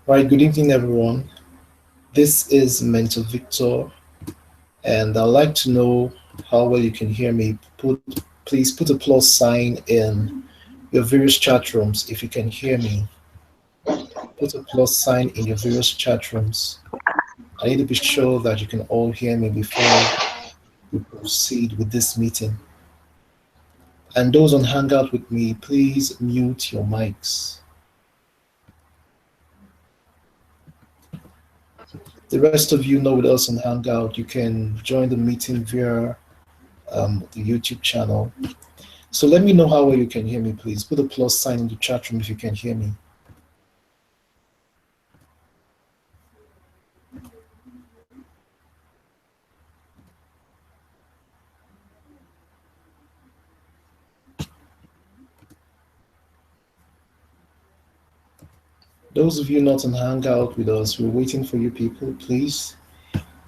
Right, good evening, everyone. This is Mentor Victor, and I'd like to know how well you can hear me. Please put a plus sign in your various chat rooms if you can hear me. Put a plus sign in your various chat rooms. I need to be sure that you can all hear me before we proceed with this meeting. And those on Hangout with me, please mute your mics. The rest of you know with us on Hangout, you can join the meeting via the YouTube channel. So let me know how well you can hear me, please. Put a plus sign in the chat room if you can hear me. Those of you not on Hangout with us, we're waiting for you people, please.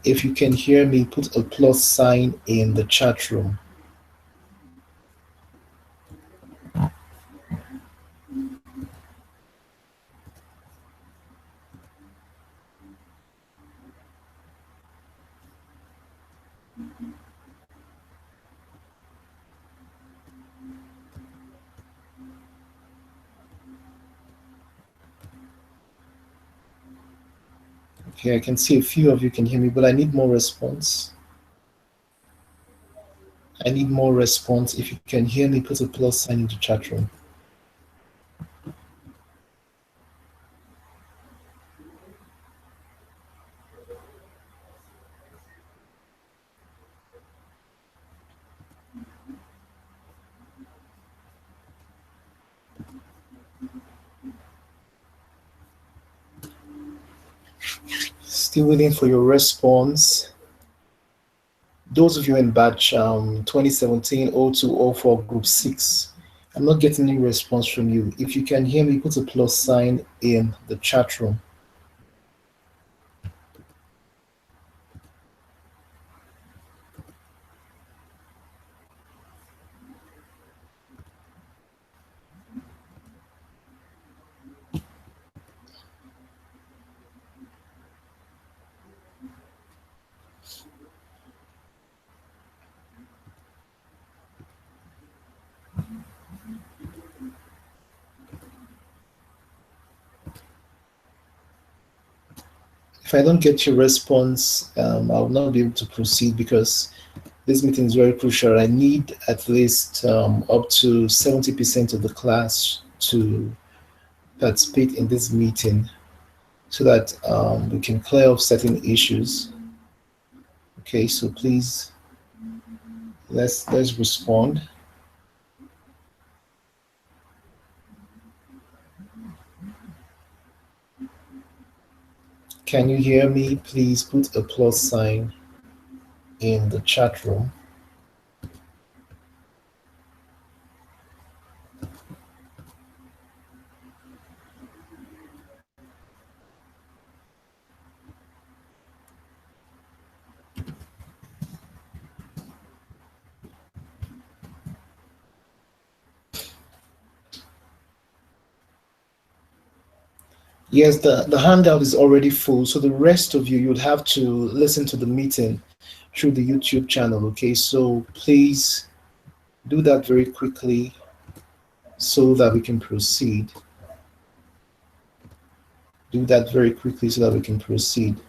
If you can hear me, put a plus sign in the chat room. Okay, I can see a few of you can hear me, but I need more response. I need more response. If you can hear me, put a plus sign in the chat room. Still waiting for your response. Those of you in batch 2017-0204 group 6, I'm not getting any response from you. If you can hear me, put a plus sign in the chat room. If I don't get your response, I will not be able to proceed because this meeting is very crucial. I need at least up to 70% of the class to participate in this meeting so that we can clear up certain issues. Okay, so please let's respond. Can you hear me? Please put a plus sign in the chat room. Yes, the handout is already full, so the rest of you would have to listen to the meeting through the YouTube channel, okay? So please do that very quickly so that we can proceed. Do that very quickly so that we can proceed.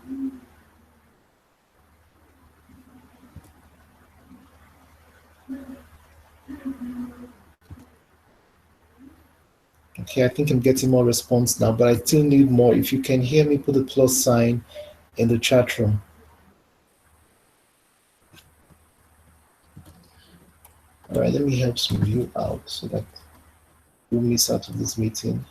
Okay, I think I'm getting more response now, but I still need more. If you can hear me, put a plus sign in the chat room. All right, let me help some of you out so that you miss out of this meeting.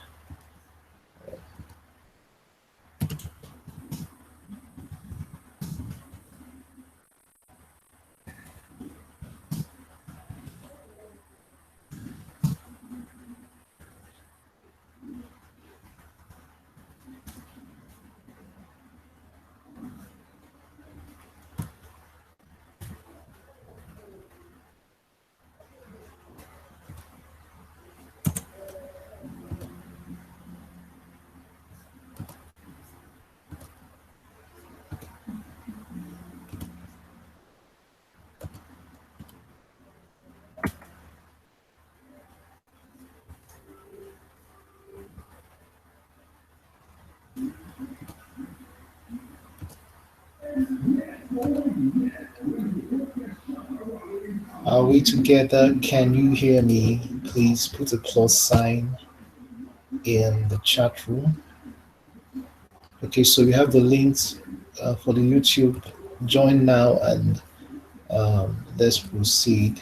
Are we together? Can you hear me? Please put a plus sign in the chat room. Okay, so we have the links for the YouTube. Join now and let's proceed.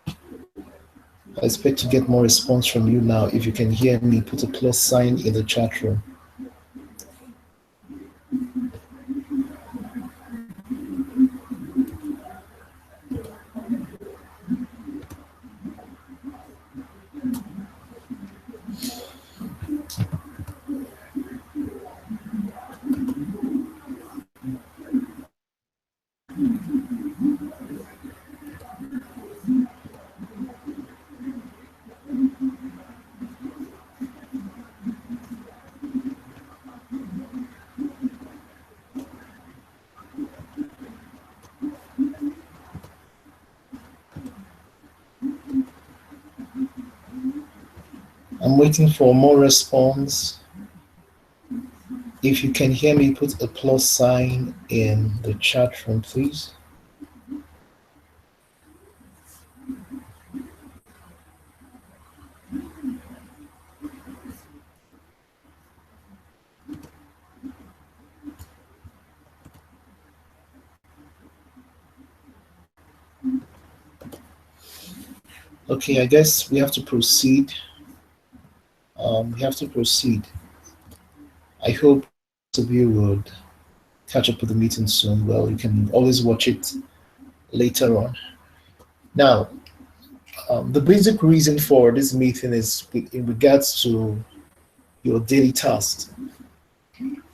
I expect to get more response from you now. If you can hear me, put a plus sign in the chat room. I'm waiting for more response. If you can hear me, put a plus sign in the chat room, please. Okay, I guess we have to proceed. We have to proceed. I hope most of you would catch up with the meeting soon. Well, you can always watch it later on. Now, the basic reason for this meeting is in regards to your daily tasks.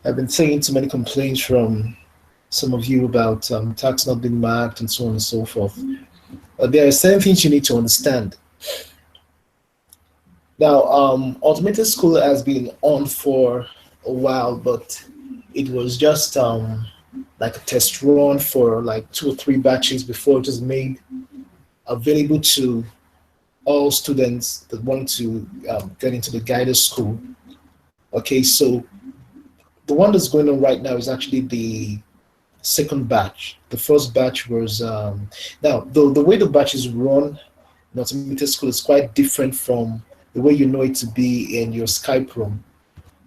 I've been seeing too many complaints from some of you about tasks not being marked and so on and so forth. There are certain things you need to understand. Now, Automated School has been on for a while, but it was just like a test run for like 2 or 3 batches before it was made available to all students that want to get into the Guider'S school. Okay, so the one that's going on right now is actually the second batch. The first batch was now the way the batches run in Automated School is quite different from the way you know it to be in your Skype room.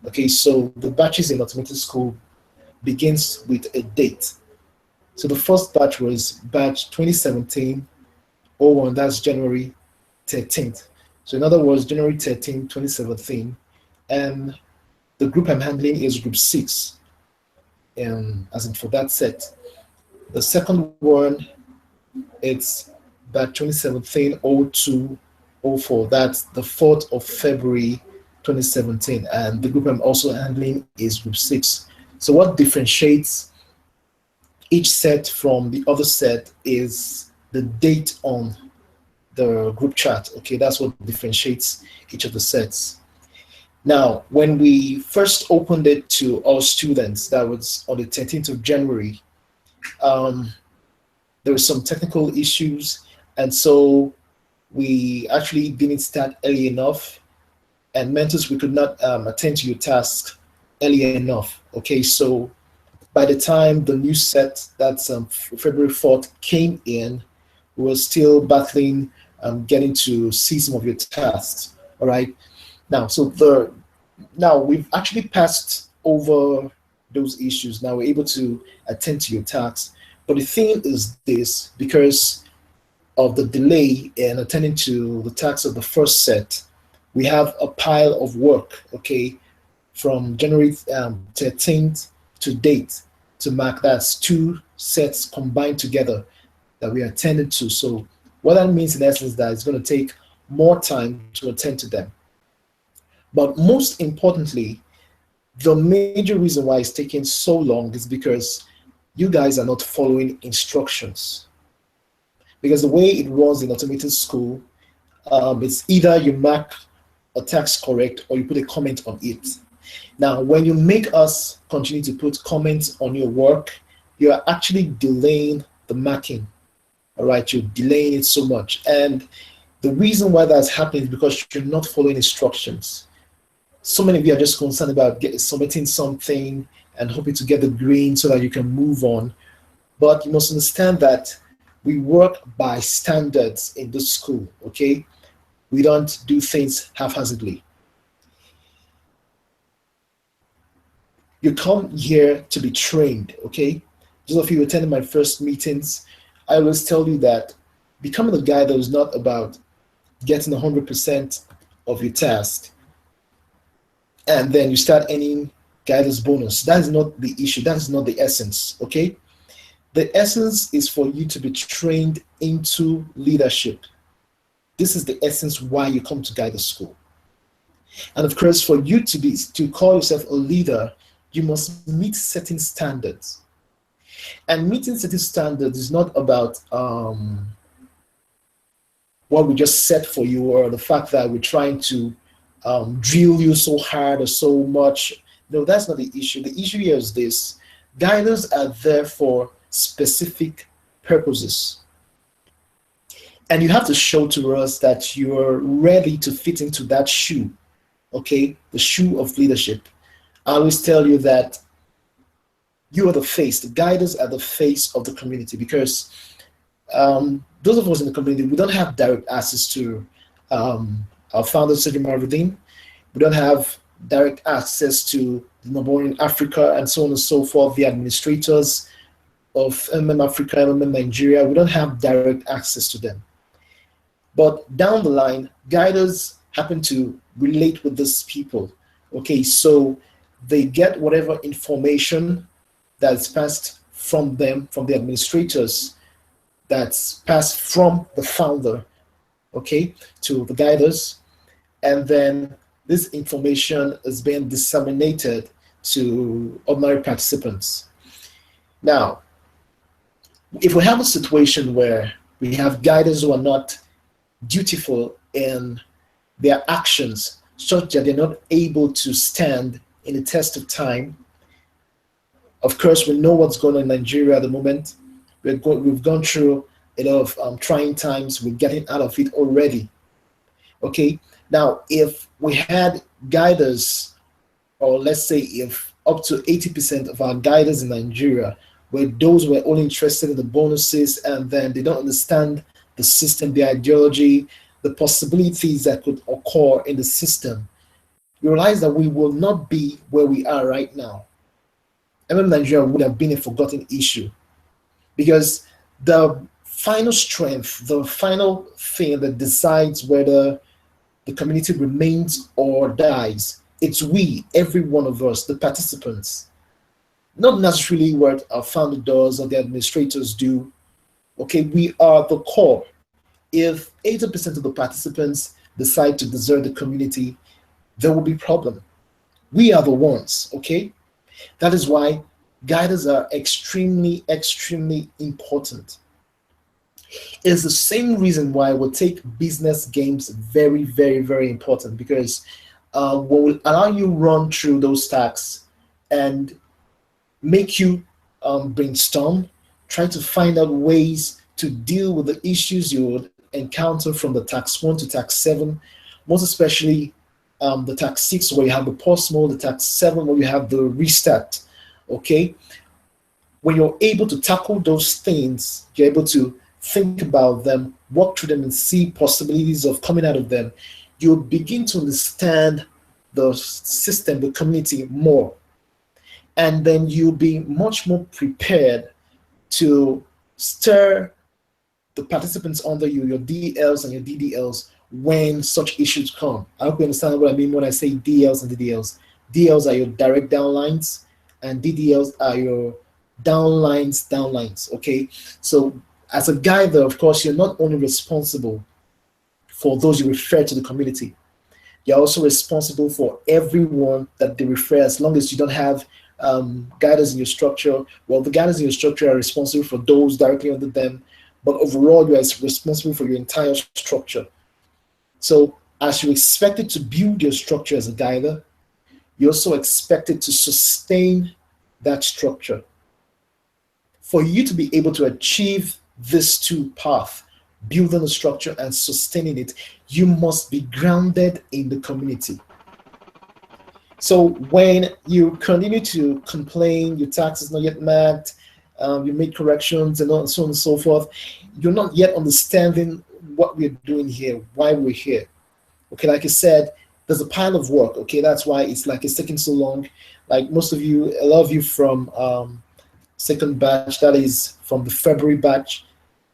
Okay, so the batches in Automated School begins with a date. So the first batch was batch 2017-01, that's January 13th. So in other words, January 13, 2017, and the group I'm handling is group 6, as in for that set. The second one, it's batch 2017-02-04, that's the 4th of February 2017, and the group I'm also handling is group 6. So what differentiates each set from the other set is the date on the group chat. Okay, that's what differentiates each of the sets. Now, when we first opened it to all students, that was on the 13th of January, there were some technical issues, and so we actually didn't start early enough, and mentors, we could not attend to your task early enough. Okay, so by the time the new set, that's February 4th, came in, we were still battling getting to see some of your tasks. All right, now we've actually passed over those issues. Now we're able to attend to your tasks, but the thing is this: because of the delay in attending to the tasks of the first set, we have a pile of work, okay, from January 13th to date to mark. That's 2 sets combined together that we attended to. So what that means in essence is that it's going to take more time to attend to them. But most importantly, the major reason why it's taking so long is because you guys are not following instructions. Because the way it runs in Automated School, it's either you mark a task correct or you put a comment on it. Now, when you make us continue to put comments on your work, you are actually delaying the marking. All right, you're delaying it so much. And the reason why that's happening is because you're not following instructions. So many of you are just concerned about submitting something and hoping to get the green so that you can move on. But you must understand that We work by standards in the school, okay? We don't do things haphazardly. You come here to be trained, okay? Those of you who attended my first meetings, I always tell you that becoming a guide is not about getting 100% of your task and then you start earning Guider's bonus. That is not the issue. That is not the essence, okay? The essence is for you to be trained into leadership. This is the essence why you come to Guider's school. And of course, for you to call yourself a leader, you must meet certain standards. And meeting certain standards is not about what we just set for you or the fact that we're trying to drill you so hard or so much. No, that's not the issue. The issue here is this. Guiders are there for specific purposes. And you have to show to us that you're ready to fit into that shoe, okay? The shoe of leadership. I always tell you that you are the face. The guiders are the face of the community because those of us in the community, we don't have direct access to our founder, Sergio Marvadin. We don't have direct access to the number one in Africa and so on and so forth, the administrators of MM Africa, MM Nigeria. We don't have direct access to them. But down the line, guiders happen to relate with these people. Okay, so they get whatever information that's passed from them, from the administrators, that's passed from the founder, okay, to the guiders. And then this information is being disseminated to ordinary participants. Now, if we have a situation where we have guiders who are not dutiful in their actions, such that they're not able to stand in the test of time, of course, we know what's going on in Nigeria at the moment. We've gone through a lot of trying times. We're getting out of it already. Okay. Now, if we had guiders, or let's say if up to 80% of our guiders in Nigeria were those who were only interested in the bonuses and then they don't understand the system, the ideology, the possibilities that could occur in the system, you realize that we will not be where we are right now. MM Nigeria would have been a forgotten issue because the final strength, the final thing that decides whether the community remains or dies, it's we, every one of us, the participants. Not necessarily what our founder does or the administrators do. Okay, we are the core. If 80% of the participants decide to desert the community, there will be problem. We are the ones, okay? That is why guiders are extremely, extremely important. It's the same reason why we take business games very, very, very important, because will allow you run through those tasks and make you brainstorm, try to find out ways to deal with the issues you would encounter from the task 1 to task 7, most especially the task 6 where you have the pause mode, the task 7 where you have the restart. Okay, when you're able to tackle those things, you're able to think about them, walk through them and see possibilities of coming out of them, you'll begin to understand the system, the community more. And then you'll be much more prepared to stir the participants under you, your DLs and your DDLs, when such issues come. I hope you understand what I mean when I say DLs and DDLs. DLs are your direct downlines, and DDLs are your downlines, okay? So as a guider, of course, you're not only responsible for those you refer to the community, you're also responsible for everyone that they refer, as long as you don't have guiders in your structure. Well, the guiders in your structure are responsible for those directly under them, but overall, you are responsible for your entire structure. So as you're expected to build your structure as a guider, you're also expected to sustain that structure. For you to be able to achieve this two path, building a structure and sustaining it, you must be grounded in the community. So when you continue to complain, your tax is not yet met, you made corrections and so on and so forth. You're not yet understanding what we're doing here, why we're here. Okay, like I said, there's a pile of work. Okay, that's why it's taking so long. Like most of you, a lot of you from second batch, that is from the February batch,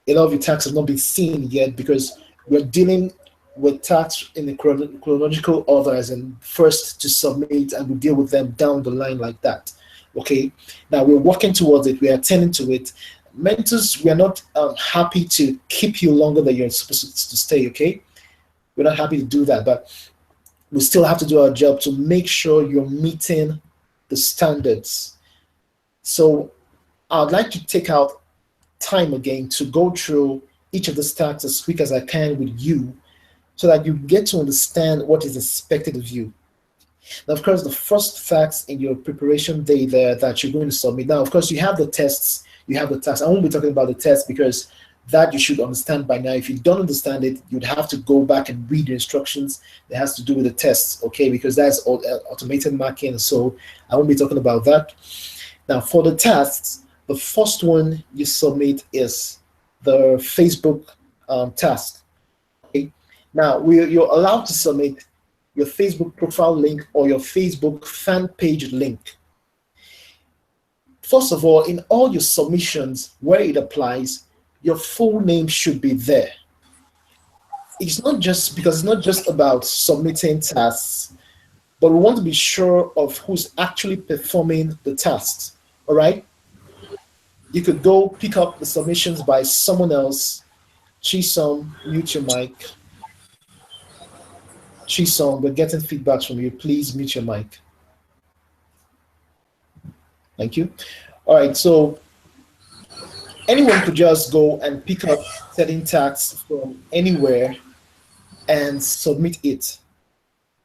a lot of your tasks have not been seen yet because we're dealing with tasks in the chronological order, as in first to submit, and we deal with them down the line like that. Okay, now we're working towards it, we're attending to it. Mentors, we are not happy to keep you longer than you're supposed to stay. Okay, we're not happy to do that, but we still have to do our job to make sure you're meeting the standards. So I'd like to take out time again to go through each of the tasks as quick as I can with you so that you get to understand what is expected of you. Now, of course, the first facts in your preparation day there that you're going to submit. Now, of course, you have the tests, you have the tasks. I won't be talking about the tests because that you should understand by now. If you don't understand it, you'd have to go back and read the instructions that has to do with the tests, okay? Because that's all automated marking, so I won't be talking about that. Now, for the tasks, the first one you submit is the Facebook task. Okay? Now, you're allowed to submit your Facebook profile link or your Facebook fan page link. First of all, in all your submissions where it applies, your full name should be there. It's not just because it's not just about submitting tasks, but we want to be sure of who's actually performing the tasks. All right? You could go pick up the submissions by someone else. Chisom, mute your mic. Chisom, we're getting feedbacks from you. Please mute your mic. Thank you. All right, so anyone could just go and pick up certain tasks from anywhere and submit it.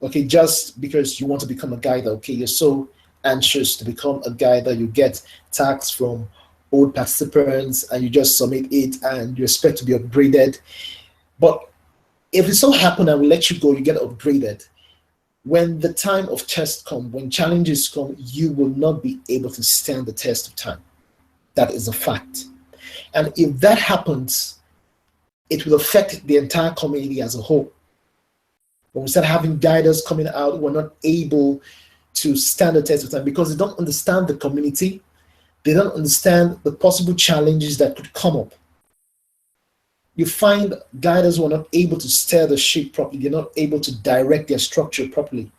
Okay, just because you want to become a guider. Okay, you're so anxious to become a guider, you get tasks from old participants and you just submit it and you expect to be upgraded. But if it so happen and we let you go, you get upgraded. When the time of test comes, when challenges come, you will not be able to stand the test of time. That is a fact. And if that happens, it will affect the entire community as a whole. When we start having guiders coming out who are not able to stand the test of time because they don't understand the community, they don't understand the possible challenges that could come up. You find guiders who are not able to steer the ship properly, they're not able to direct their structure properly.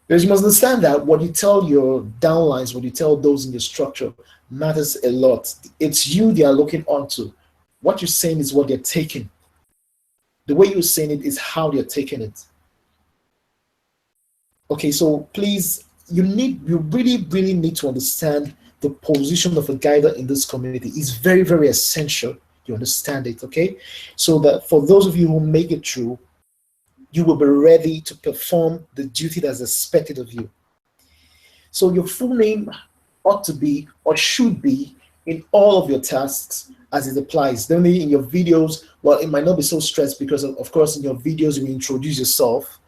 Because you must understand that what you tell your downlines, what you tell those in your structure matters a lot. It's you they are looking onto. What you're saying is what they're taking. The way you're saying it is how they're taking it. Okay, so please, you really need to understand the position of a guider in this community. It's very, very essential you understand it, okay? So that for those of you who make it through, you will be ready to perform the duty that's expected of you. So your full name ought to be or should be in all of your tasks as it applies. Then in your videos, well, it might not be so stressed because of course in your videos you introduce yourself,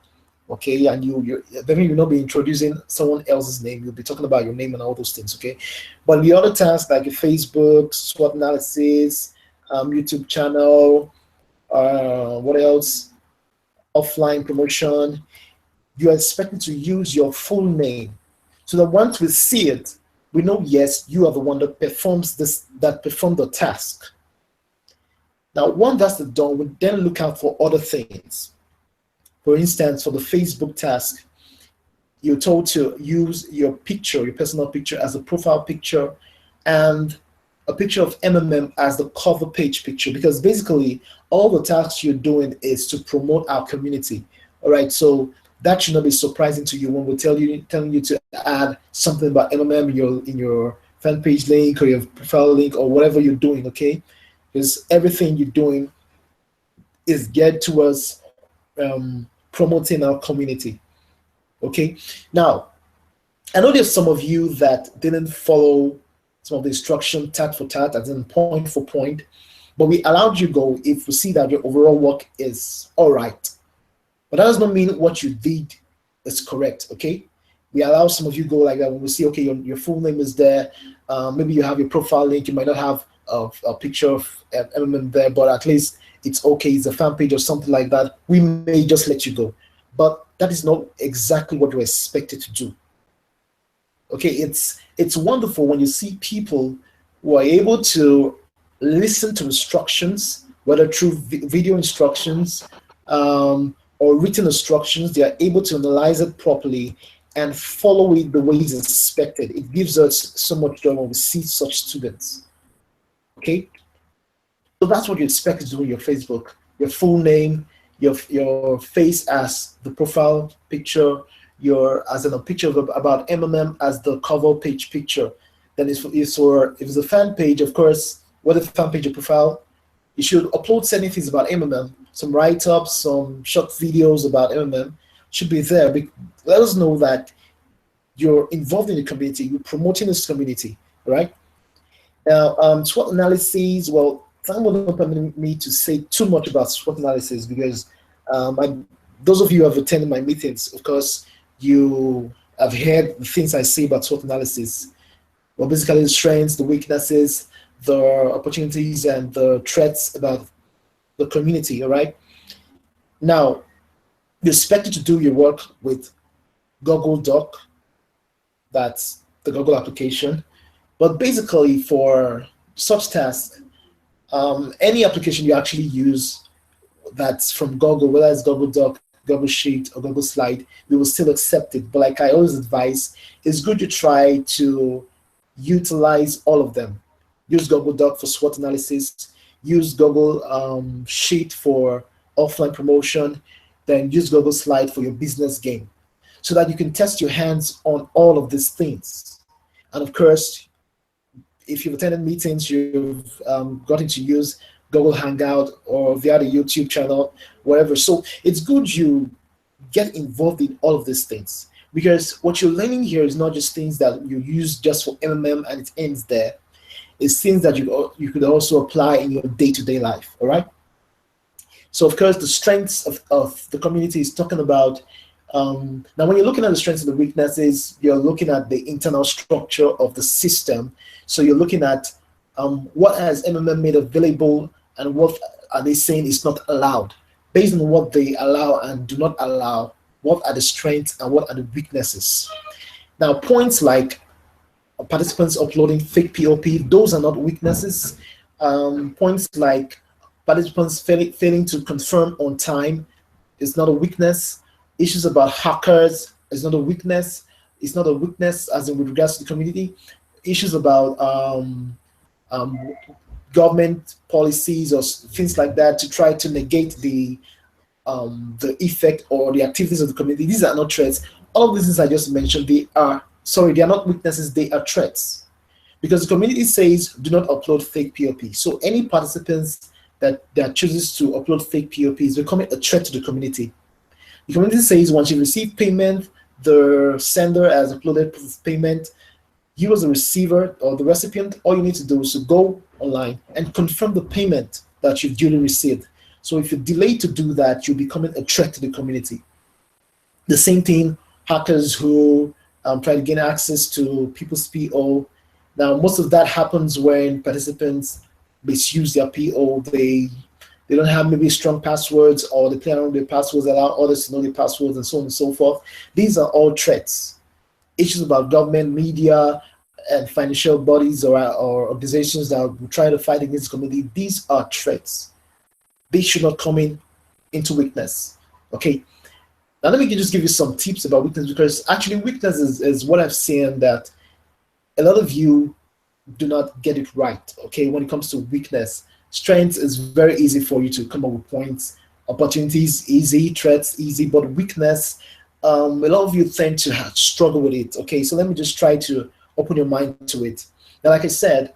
okay, and you definitely will not be introducing someone else's name. You'll be talking about your name and all those things, okay? But the other tasks like your Facebook, SWOT analysis, YouTube channel, what else? Offline promotion. You are expected to use your full name so that once we see it, we know yes, you are the one that performed the task. Now, once that's done, we then look out for other things. For instance, for the Facebook task, you're told to use your picture, your personal picture as a profile picture and a picture of MMM as the cover page picture, because basically all the tasks you're doing is to promote our community. All right, so that should not be surprising to you when we're telling you to add something about MMM in your fan page link or your profile link or whatever you're doing, okay? Because everything you're doing is geared towards promoting our community, okay? Now, I know there's some of you that didn't follow some of the instruction tat for tat, as in point for point, but we allowed you go if we see that your overall work is all right. But that does not mean what you did is correct, okay? We allow some of you go like that when we see, okay, your full name is there. Maybe you have your profile link. You might not have a picture of MMM there, but at least it's okay. It's a fan page or something like that. We may just let you go. But that is not exactly what you're expected to do. Okay, it's wonderful when you see people who are able to listen to instructions, whether through video instructions or written instructions. They are able to analyze it properly and follow it the way it's expected. It gives us so much joy when we see such students. Okay, so that's what you expect to do in your Facebook. Your full name, your face as the profile picture, your as in a picture about MMM as the cover page picture. Then if it's a fan page, of course, what a fan page or profile, you should upload certain things about MMM, some write-ups, some short videos about MMM should be there. Let us know that you're involved in the community, you're promoting this community, right? Now, SWOT analysis, well, time will not permit me to say too much about SWOT analysis because those of you who have attended my meetings, of course, you have heard the things I say about SWOT analysis. Well, basically the strengths, the weaknesses, the opportunities, and the threats about the community, all right? Now, you're expected to do your work with Google Doc, that's the Google application. But basically for such tasks, any application you actually use that's from Google, whether it's Google Doc, Google Sheet, or Google Slide, we will still accept it. But like I always advise, it's good to try to utilize all of them. Use Google Doc for SWOT analysis, use Google Sheet for offline promotion, then use Google Slide for your business game, so that you can test your hands on all of these things. And of course, if you've attended meetings, you've gotten to use Google Hangout or via the YouTube channel, whatever. So it's good you get involved in all of these things, because what you're learning here is not just things that you use just for MMM and it ends there. It's things that you could also apply in your day-to-day life, all right? So of course, the strengths of the community is talking about, now when you're looking at the strengths and the weaknesses, you're looking at the internal structure of the system. So you're looking at what has MMM made available and what are they saying is not allowed. Based on what they allow and do not allow, what are the strengths and what are the weaknesses. Now, points like participants uploading fake POP, those are not weaknesses. Points like participants failing to confirm on time is not a weakness. Issues about hackers is not a weakness. It's not a weakness as in with regards to the community. Issues about government policies or things like that to try to negate the effect or the activities of the community. These are not threats. All of these things I just mentioned, they are not weaknesses, they are threats. Because the community says do not upload fake POP. So any participants that chooses to upload fake POP is becoming a threat to the community. The community says once you receive payment, the sender has uploaded proof of payment. You as a receiver or the recipient, all you need to do is to go online and confirm the payment that you've duly received. So if you delay to do that, you're becoming a threat to the community. The same thing, hackers who try to gain access to people's PO. Now, most of that happens when participants misuse their PO. They don't have maybe strong passwords, or they play around with their passwords, allow others to know their passwords, and so on and so forth. These are all threats. Issues about government, media, and financial bodies or organizations that will try to fight against the community. These are threats. They should not come into weakness. Okay. Now let me just give you some tips about weakness, because actually weakness is what I've seen that a lot of you do not get it right. Okay, when it comes to weakness. Strength is very easy for you to come up with points. Opportunities, easy. Threats, easy. But weakness, a lot of you tend to struggle with it. Okay, so let me just try to open your mind to it. Now, like I said,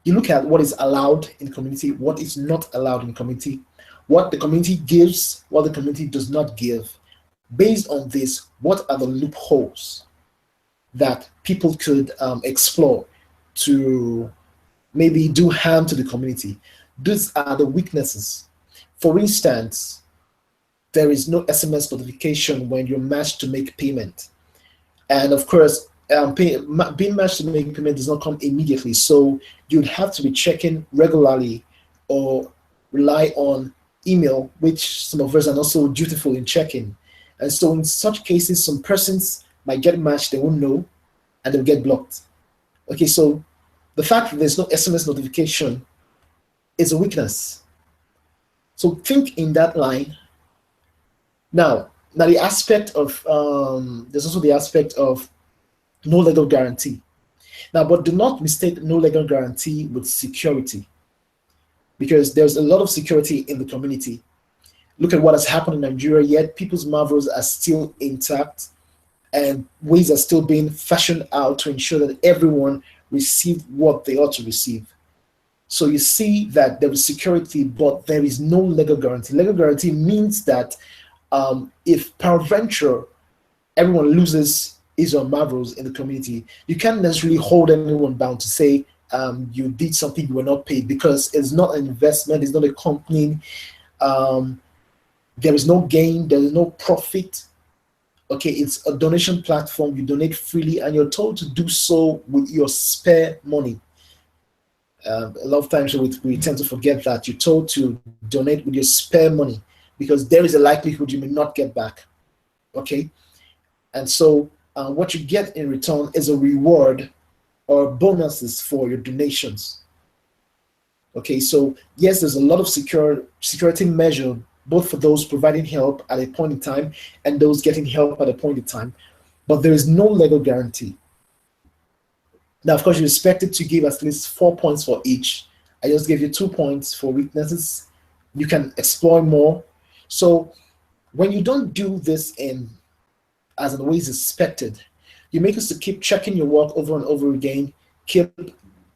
you look at what is allowed in the community, what is not allowed in the community, what the community gives, what the community does not give. Based on this, what are the loopholes that people could explore to maybe do harm to the community? These are the weaknesses. For instance, there is no SMS notification when you're matched to make payment. And of course, being matched to make payment does not come immediately. So you'd have to be checking regularly or rely on email, which some of us are not so dutiful in checking. And so in such cases, some persons might get matched, they won't know, and they'll get blocked. Okay, so the fact that there's no SMS notification is a weakness. So think in that line. Now the aspect of there's also the aspect of no legal guarantee. Now, but do not mistake no legal guarantee with security, because there's a lot of security in the community. Look at what has happened in Nigeria, yet people's marvels are still intact and ways are still being fashioned out to ensure that everyone receive what they ought to receive. So you see that there is security, but there is no legal guarantee. Legal guarantee means that if peradventure everyone loses his or marvels in the community, you can't necessarily hold anyone bound to say you did something you were not paid, because it's not an investment, it's not a company. There is no gain, there is no profit. Okay, it's a donation platform. You donate freely, and you're told to do so with your spare money. A lot of times we tend to forget that you're told to donate with your spare money, because there is a likelihood you may not get back. Okay, and so what you get in return is a reward or bonuses for your donations. Okay, so yes, there's a lot of security measure, both for those providing help at a point in time and those getting help at a point in time, but there is no legal guarantee. Now, of course, you're expected to give at least 4 points for each. I just gave you 2 points for weaknesses. You can explore more. So when you don't do this in as in ways expected, you make us to keep checking your work over and over again, keep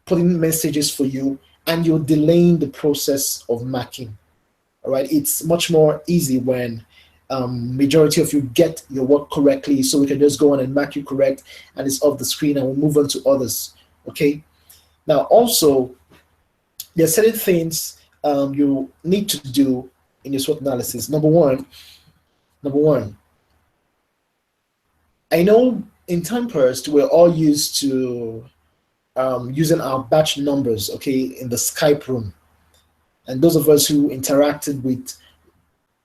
putting messages for you, and you're delaying the process of marking. All right, it's much more easy when majority of you get your work correctly, so we can just go on and mark you correct, and it's off the screen, and we'll move on to others. Okay. Now, also, there are certain things you need to do in your SWOT analysis. Number one, I know in time past we're all used to using our batch numbers, okay, in the Skype room. And those of us who interacted with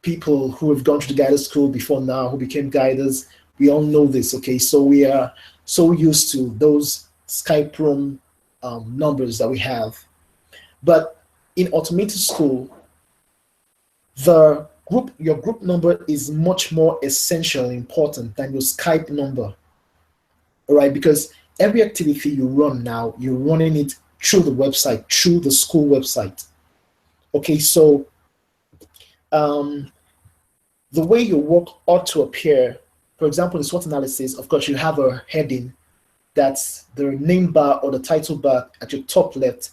people who have gone to the Guider'S school before now, who became Guiders, we all know this, okay? So we are so used to those Skype room numbers that we have. But in automated school, your group number is much more essential and important than your Skype number, all right? Because every activity you run now, you're running it through the website, through the school website. Okay, so the way your work ought to appear, for example, in SWOT analysis, of course, you have a heading that's the name bar or the title bar at your top left.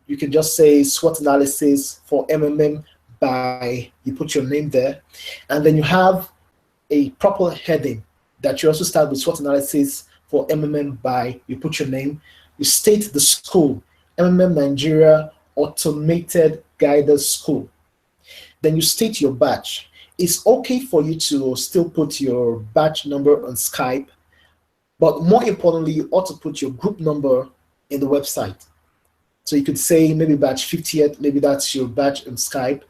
You can just say SWOT analysis for MMM by, you put your name there, and then you have a proper heading that you also start with SWOT analysis for MMM by, you put your name, you state the school, MMM Nigeria Automated Guiders School. Then you state your batch. It's okay for you to still put your batch number on Skype, but more importantly, you ought to put your group number in the website. So you could say maybe batch 50th, maybe that's your batch on Skype,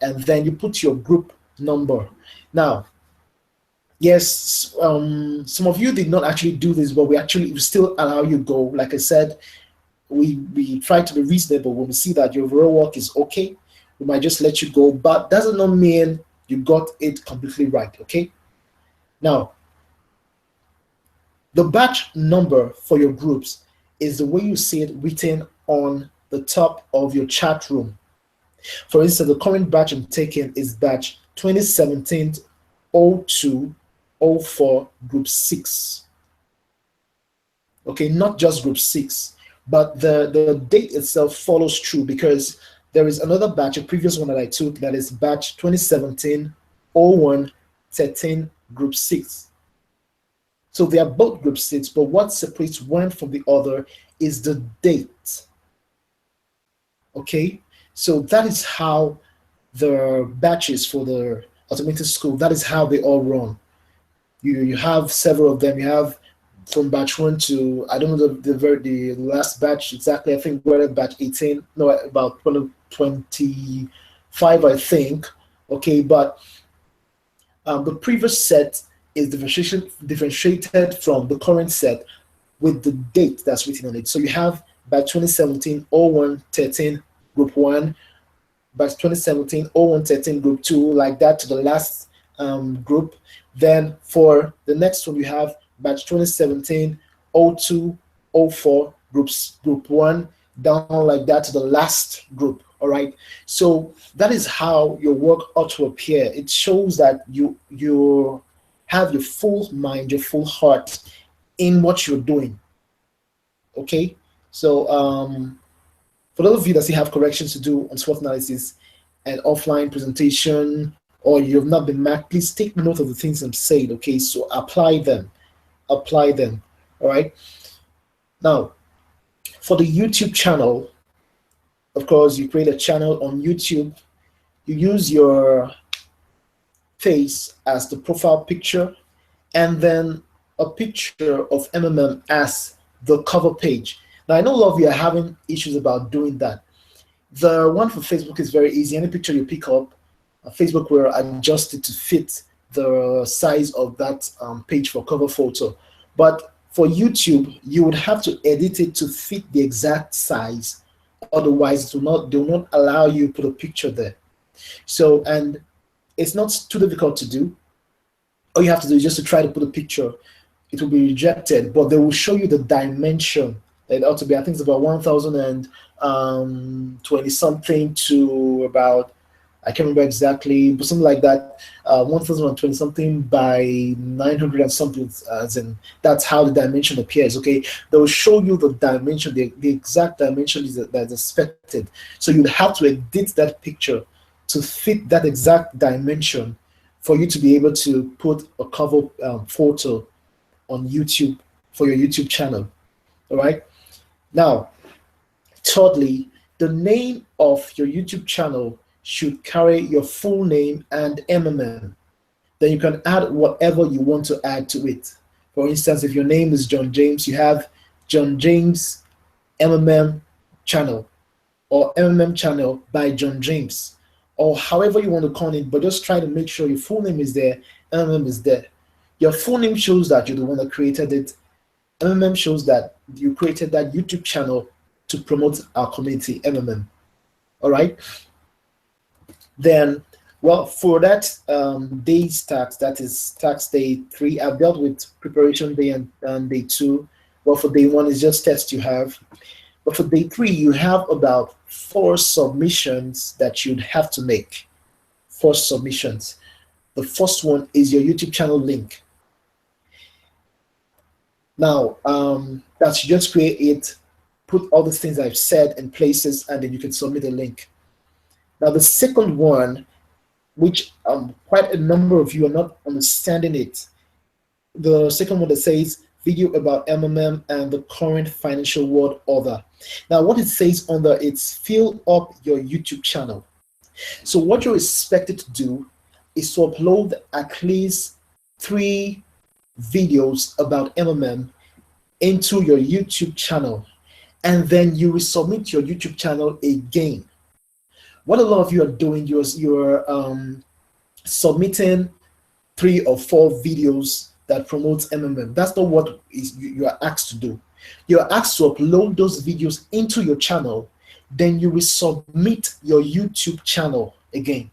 and then you put your group number. Now, yes, some of you did not actually do this, but we still allow you go. Like I said, we try to be reasonable. When we see that your overall work is okay, we might just let you go, but does not mean you got it completely right, okay? Now, the batch number for your groups is the way you see it written on the top of your chat room. For instance, the current batch I'm taking is batch 2017-02-04, group 6. Okay, not just group 6, but the date itself follows through, because there is another batch, a previous one that I took, that is batch 2017-01-13, group 6. So they are both group 6, but what separates one from the other is the date. Okay, so that is how the batches for the automated school, that is how they all run. You have several of them. You have from batch 1 to, I don't know the last batch exactly. I think we're at batch 18, no, about 25, I think. Okay, but the previous set is differentiated from the current set with the date that's written on it. So you have batch 2017 0113 group 1, batch 2017 0113 group 2, like that to the last group. Then for the next one, you have batch 2017 02 04 group 1, down like that to the last group. All right. So that is how your work ought to appear. It shows that you have your full mind, your full heart in what you're doing. Okay. So for those of you that still have corrections to do on SWOT analysis and offline presentation, or you have not been marked, please take note of the things I'm saying. Okay. So apply them. Apply them. All right. Now, for the YouTube channel, of course, you create a channel on YouTube. You use your face as the profile picture, and then a picture of MMM as the cover page. Now, I know a lot of you are having issues about doing that. The one for Facebook is very easy. Any picture you pick up, Facebook will adjust it to fit the size of that page for cover photo. But for YouTube, you would have to edit it to fit the exact size. Otherwise, they will not allow you to put a picture there. So, and it's not too difficult to do. All you have to do is just to try to put a picture. It will be rejected, but they will show you the dimension that it ought to be. I think it's about 1020 something to about, I can't remember exactly, but something like that, 1020 something by 900 and something, as in that's how the dimension appears. Okay, they will show you the dimension, the exact dimension that is expected. So you'd have to edit that picture to fit that exact dimension for you to be able to put a cover photo on YouTube for your YouTube channel. All right. Now, thirdly, the name of your YouTube channel should carry your full name and MMM. Then you can add whatever you want to add to it. For instance, if your name is John James, you have John James MMM channel, or MMM channel by John James, or however you want to call it, but just try to make sure your full name is there, MMM is there. Your full name shows that you're the one that created it. MMM shows that you created that YouTube channel to promote our community, MMM. All right. Then, well, for that day's tax, that is tax day 3, I've dealt with preparation day and day 2. Well, for day 1 is just test you have. But for day 3, you have about 4 submissions that you'd have to make. 4 submissions. The first one is your YouTube channel link. Now, that you just create it, put all the things I've said in places, and then you can submit a link. Now, the second one, which quite a number of you are not understanding it, the second one that says video about MMM and the current financial world order. Now, what it says under it's fill up your YouTube channel. So what you're expected to do is to upload at least 3 videos about MMM into your YouTube channel, and then you will submit your YouTube channel again. What a lot of you are doing, you're submitting 3 or 4 videos that promotes MMM. That's not what you are asked to do. You are asked to upload those videos into your channel, then you will submit your YouTube channel again.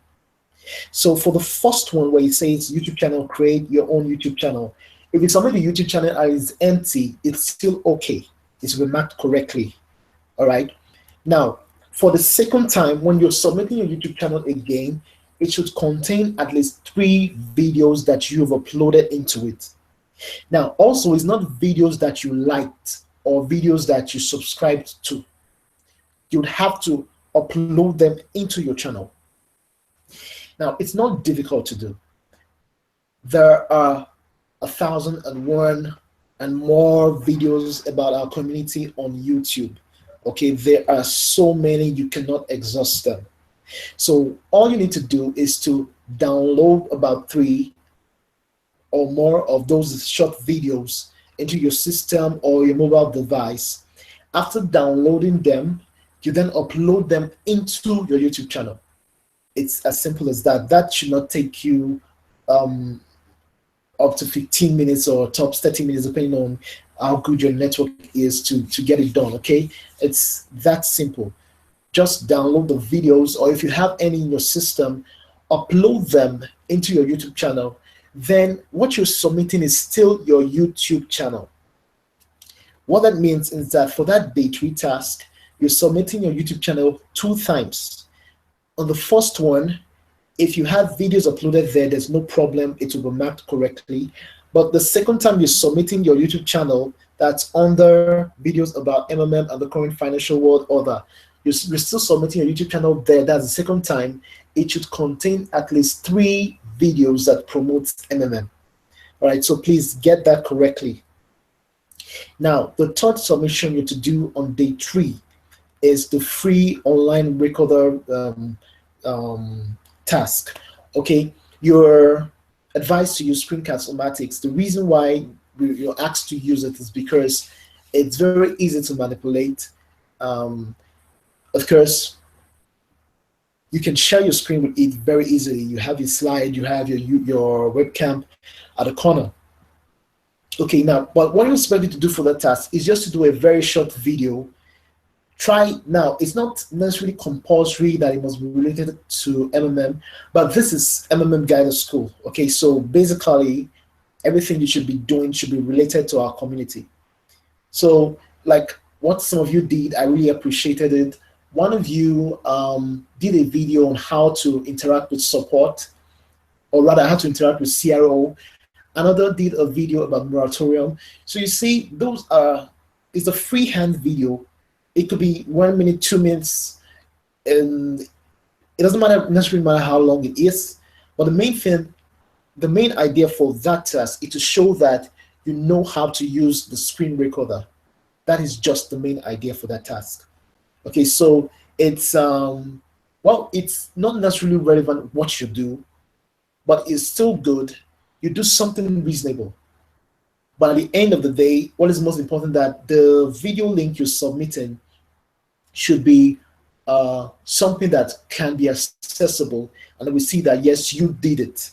So for the first one where it says YouTube channel, create your own YouTube channel, if you submit the YouTube channel and it's empty, it's still okay. It's been marked correctly. All right. Now, for the second time, when you're submitting your YouTube channel again, it should contain at least 3 videos that you've uploaded into it. Now, also, it's not videos that you liked or videos that you subscribed to. You'd have to upload them into your channel. Now, it's not difficult to do. There are 1,001 and more videos about our community on YouTube. Okay, there are so many, you cannot exhaust them. So all you need to do is to download about 3 or more of those short videos into your system or your mobile device. After downloading them, you then upload them into your YouTube channel. It's as simple as that. That should not take you up to 15 minutes or tops 30 minutes, depending on how good your network is to get it done. Okay, it's that simple. Just download the videos, or if you have any in your system, upload them into your YouTube channel. Then what you're submitting is still your YouTube channel. What that means is that for that day 3 task, you're submitting your YouTube channel 2 times. On the first one, if you have videos uploaded there, there's no problem, it will be marked correctly. But the second time you're submitting your YouTube channel, that's under videos about MMM and the current financial world order, you're still submitting your YouTube channel there. That's the second time. It should contain at least 3 videos that promotes MMM. All right, so please get that correctly. Now, the third submission you're to do on day 3 is the free online recorder task. Okay, you're advised to use Screencast-O-Matics. The reason why you're asked to use it is because it's very easy to manipulate. Of course, you can share your screen with it very easily. You have your slide, you have your webcam at the corner. Okay, now, but what you're expected to do for that task is just to do a very short video. Try now, it's not necessarily compulsory that it must be related to MMM, but this is MMM Guider'S School. Okay, so basically, everything you should be doing should be related to our community. So, like what some of you did, I really appreciated it. One of you did a video on how to interact with support, or rather how to interact with CRO. Another did a video about moratorium. So you see, those are, it's a freehand video. It could be 1 minute, 2 minutes, and it doesn't necessarily matter how long it is. But the main thing, the main idea for that task is to show that you know how to use the screen recorder. That is just the main idea for that task. Okay, so it's well, it's not necessarily relevant what you do, but it's still good. You do something reasonable. But at the end of the day, what is most important, that the video link you're submitting should be something that can be accessible, and we see that yes, you did it.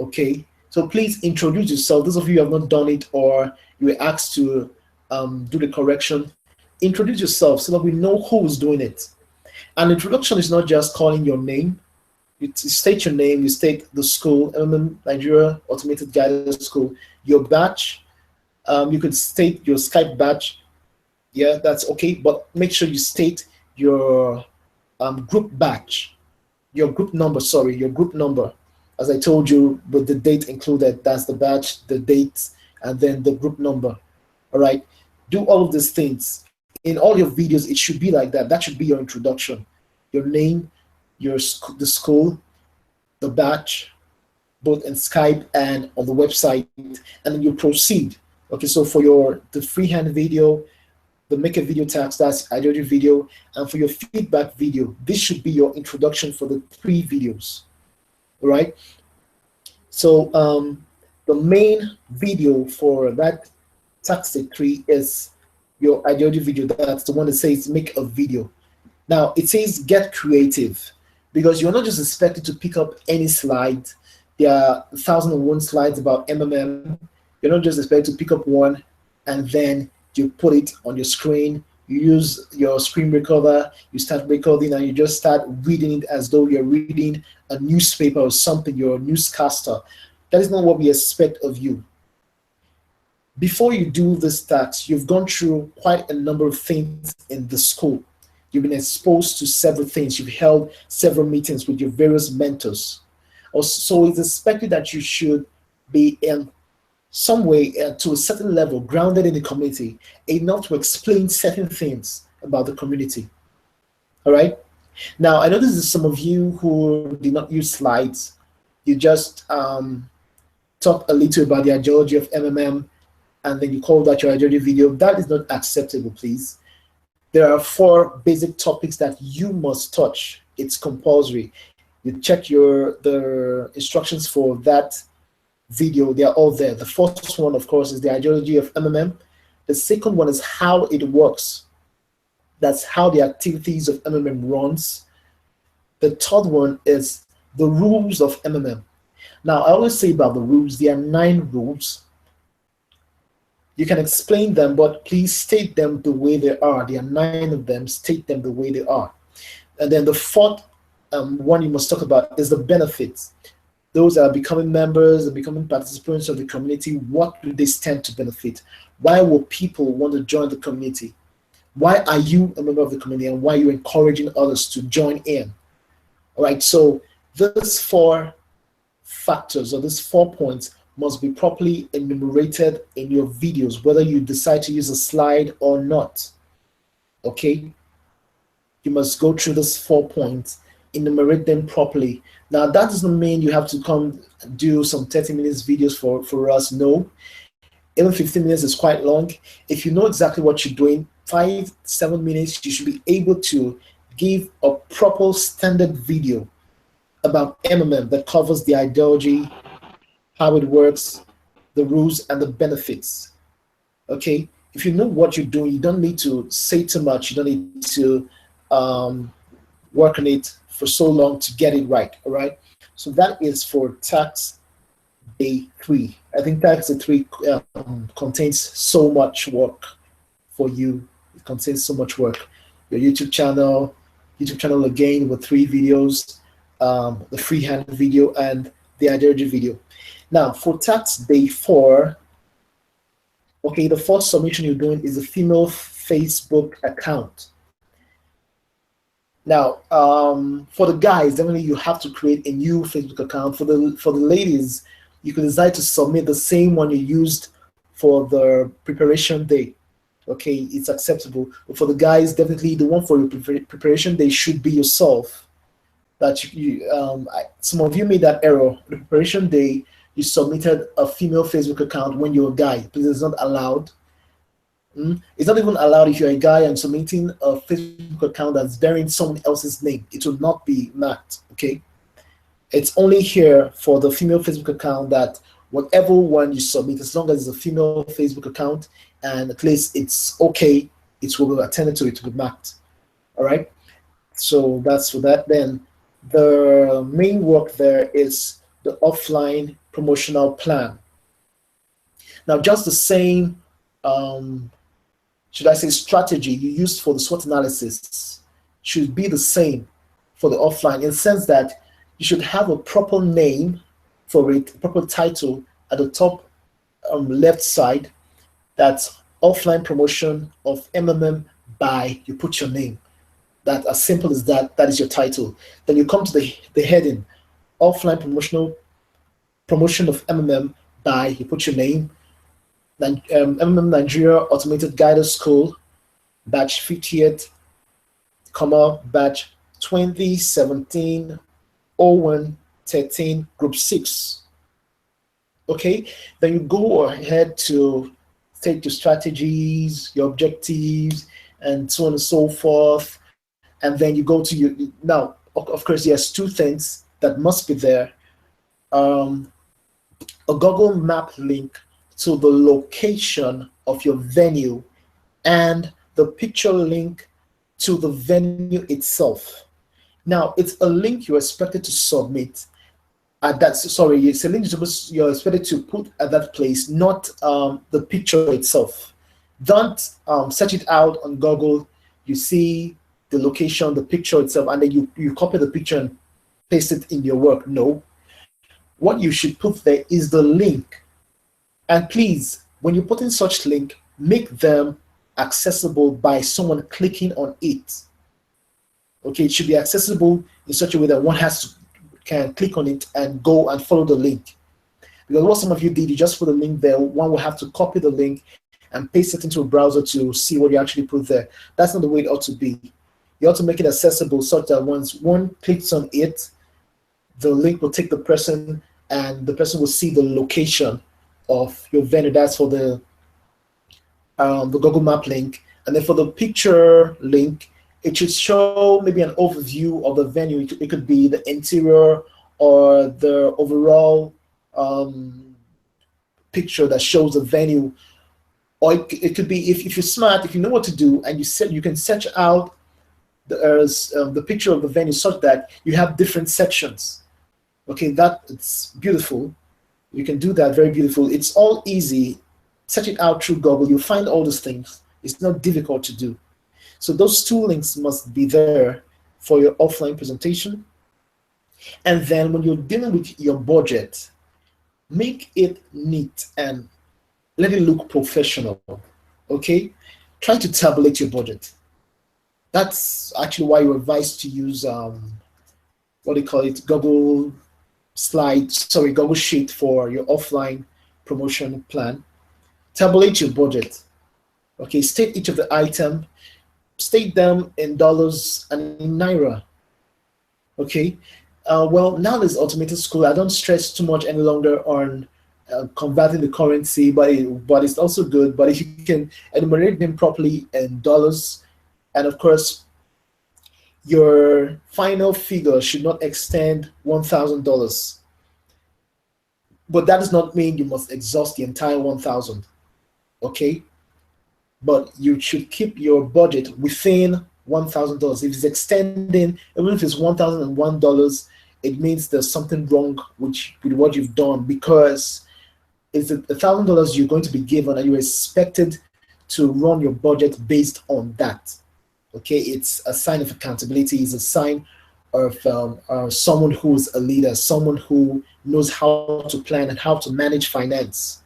Okay, so please introduce yourself. Those of you who have not done it, or you were asked to do the correction, introduce yourself so that we know who's doing it. And introduction is not just calling your name. You state your name, you state the school, MMM Nigeria Automated Guidance School, your batch. You could state your Skype batch. Yeah, that's okay, but make sure you state your group batch, your group number, sorry, your group number. As I told you, with the date included, that's the batch, the date, and then the group number. All right, do all of these things. In all your videos, it should be like that. That should be your introduction. Your name, the school, the batch, both in Skype and on the website, and then you proceed. Okay, so for the freehand video, the make a video task, that's audio video, and for your feedback video, this should be your introduction for the 3 videos. All right. So the main video for that task 3 is your audio video. That's the one that says make a video. Now it says get creative, because you're not just expected to pick up any slide. There are 1,001 slides about MMM. You're not just expected to pick up one and then you put it on your screen. You use your screen recorder, you start recording, and you just start reading it as though you're reading a newspaper or something. You're a newscaster. That is not what we expect of you. Before you do this task, you've gone through quite a number of things in the school. You've been exposed to several things. You've held several meetings with your various mentors. So it's expected that you should be in some way to a certain level grounded in the community, enough to explain certain things about the community. All right. Now, I know this is some of you who did not use slides. You just talk a little about the ideology of MMM, and then you call that your ideology video. That is not acceptable, please. There are 4 basic topics that you must touch. It's compulsory. You check the instructions for that video, they are all there. The first one, of course, is the ideology of MMM. The second one is how it works. That's how the activities of MMM runs. The third one is the rules of MMM. Now, I always say about the rules, there are 9 rules. You can explain them, but please state them the way they are. There are 9 of them, state them the way they are. And then the fourth one you must talk about is the benefits. Those that are becoming members and becoming participants of the community, what do they stand to benefit? Why will people want to join the community? Why are you a member of the community, and why are you encouraging others to join in? All right, so these 4 factors, or these 4 points, must be properly enumerated in your videos, whether you decide to use a slide or not. Okay? You must go through these 4 points, enumerate them properly. Now, that doesn't mean you have to come do some 30 minutes videos for us. No. Even 15 minutes is quite long. If you know exactly what you're doing, 5-7 minutes, you should be able to give a proper standard video about MMM that covers the ideology, how it works, the rules, and the benefits. Okay? If you know what you're doing, you don't need to say too much. You don't need to work on it for so long to get it right. All right? So that is for tax day 3. I think tax day 3 contains so much work for you. It contains so much work. Your YouTube channel again with 3 videos, the freehand video and the ideology video. Now, for tax day 4, okay, the first submission you're doing is a female Facebook account. Now, for the guys, definitely you have to create a new Facebook account. For the ladies, you can decide to submit the same one you used for the preparation day. Okay, it's acceptable. But for the guys, definitely the one for your preparation day should be yourself. That some of you made that error. The preparation day, you submitted a female Facebook account when you're a guy. Please, it's not allowed. It's not even allowed if you're a guy and submitting a Facebook account that's bearing someone else's name. It will not be marked, okay? It's only here for the female Facebook account that whatever one you submit, as long as it's a female Facebook account and at least it's okay, it will be attended to, it will be marked, all right? So that's for that. Then the main work there is the offline promotional plan. Now, just the same, should I say, strategy you used for the SWOT analysis should be the same for the offline, in the sense that you should have a proper name for it, a proper title at the top left side. That's offline promotion of MMM by, you put your name. That, as simple as that, that is your title. Then you come to the heading, offline promotion of MMM by, you put your name. Then MMM Nigeria Automated Guider'S School, batch 50th, batch 2017 0113, group 6. Okay, then you go ahead to state your strategies, your objectives, and so on and so forth. And then you go to your, now, of course, there's 2 things that must be there. A Google Map link to the location of your venue and the picture link to the venue itself. Now, it's a link you're expected to submit at that, sorry, it's a link you're expected to put at that place, not the picture itself. Don't search it out on Google. You see the location, the picture itself, and then you copy the picture and paste it in your work. No. What you should put there is the link. And please, when you put in such link, make them accessible by someone clicking on it. Okay, it should be accessible in such a way that one can click on it and go and follow the link. Because what some of you did, you just put the link there, one will have to copy the link and paste it into a browser to see what you actually put there. That's not the way it ought to be. You ought to make it accessible such that once one clicks on it, the link will take the person and the person will see the location of your venue. That's for the Google Map link. And then for the picture link, it should show maybe an overview of the venue. It could be the interior or the overall picture that shows the venue, or it could be, if you're smart, if you know what to do, and you can search out the picture of the venue such that you have different sections. Okay, that it's beautiful. You can do that, very beautiful. It's all easy. Search it out through Google. You'll find all those things. It's not difficult to do. So those two links must be there for your offline presentation. And then when you're dealing with your budget, make it neat and let it look professional. Okay, try to tabulate your budget. That's actually why you're advised to use what do you call it, Google Sheet for your offline promotion plan. Tabulate your budget. Okay, state each of the item, state them in dollars and in naira. Okay, well, now there's automated school. I don't stress too much any longer on converting the currency, but it's also good. But if you can enumerate them properly in dollars, and of course, your final figure should not exceed $1,000. But that does not mean you must exhaust the entire 1,000. Okay, but you should keep your budget within $1,000. If it's extending, even if it's $1,001, it means there's something wrong with what you've done, because it's $1,000 you're going to be given, and you're expected to run your budget based on that. Okay, it's a sign of accountability. It's a sign of someone who's a leader, someone who knows how to plan and how to manage finance.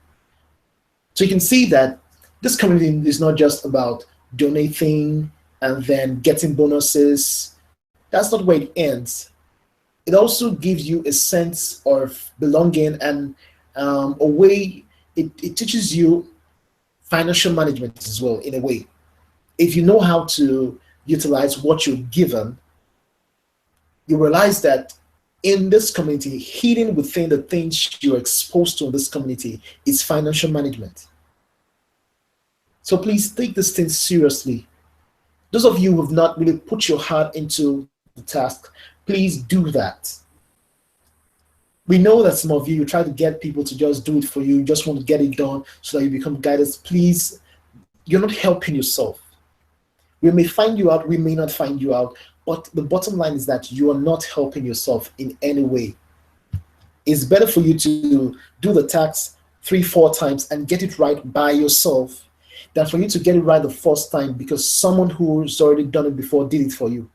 So you can see that this community is not just about donating and then getting bonuses. That's not where it ends. It also gives you a sense of belonging and a way, it teaches you financial management as well, in a way. If you know how to utilize what you're given, you realize that in this community, hidden within the things you're exposed to in this community is financial management. So please take this thing seriously. Those of you who have not really put your heart into the task, please do that. We know that some of you try to get people to just do it for you. You just want to get it done so that you become guiders. Please, you're not helping yourself. We may find you out, we may not find you out, but the bottom line is that you are not helping yourself in any way. It's better for you to do the task 3-4 times and get it right by yourself than for you to get it right the first time because someone who's already done it before did it for you.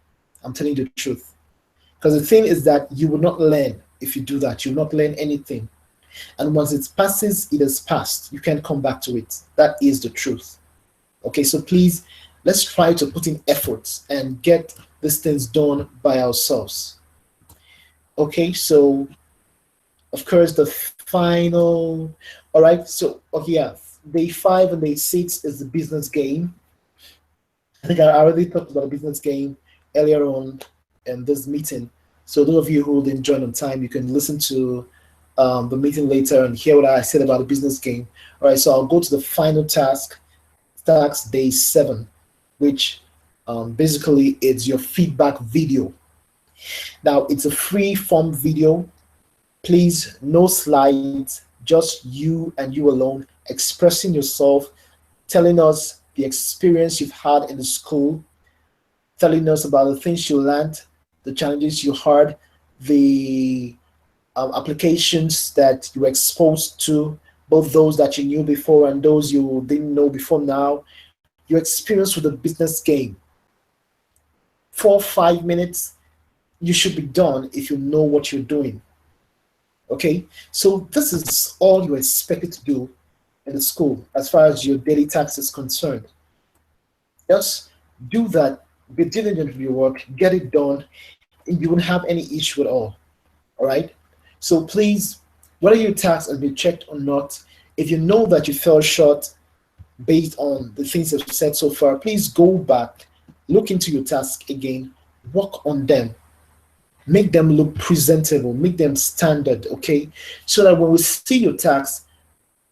I'm telling you the truth. Because the thing is that you will not learn if you do that. You will not learn anything. And once it passes, it has passed. You can't come back to it. That is the truth. Okay, so please, let's try to put in efforts and get these things done by ourselves. Okay, so of course the final, all right, so okay, yeah, day 5 and day 6 is the business game. I think I already talked about the business game earlier on in this meeting. So those of you who didn't join on time, you can listen to the meeting later and hear what I said about the business game. All right, so I'll go to the final task day 7, which basically is your feedback video. Now, it's a free form video. Please, no slides, just you and you alone, expressing yourself, telling us the experience you've had in the school, telling us about the things you learned, the challenges you had, the applications that you were exposed to, both those that you knew before and those you didn't know before now, your experience with the business game. 4-5 minutes, you should be done if you know what you're doing. Okay, so this is all you're expected to do in the school as far as your daily task is concerned. Just do that, be diligent with your work, get it done, and you won't have any issue at all. All right, so please, whether your task has been checked or not, if you know that you fell short based on the things you've said so far, please go back, look into your task again, work on them, make them look presentable, make them standard, okay? So that when we see your task,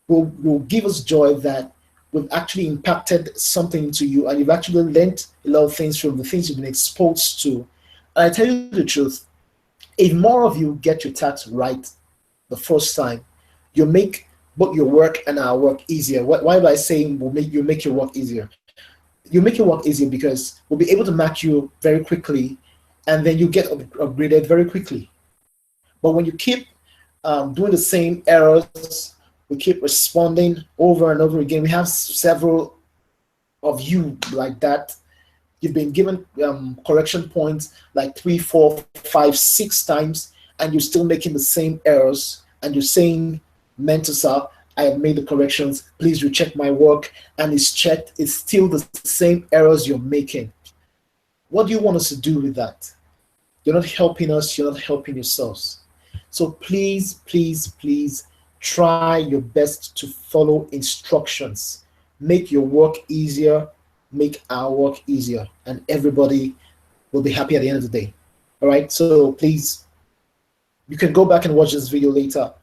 will give us joy that we've actually impacted something into you and you've actually learned a lot of things from the things you've been exposed to. And I tell you the truth, if more of you get your task right the first time, you make both your work and our work easier. Why am I saying you make your work easier? You make your work easier because we'll be able to match you very quickly, and then you get upgraded very quickly. But when you keep doing the same errors, we keep responding over and over again. We have several of you like that. You've been given correction points like 3, 4, 5, 6 times, and you're still making the same errors. And you're saying, "Mentor sir, I have made the corrections. Please recheck my work," and it's checked. It's still the same errors you're making. What do you want us to do with that? You're not helping us. You're not helping yourselves. So please, please, please try your best to follow instructions. Make your work easier, make our work easier, and everybody will be happy at the end of the day. All right, so please, you can go back and watch this video later,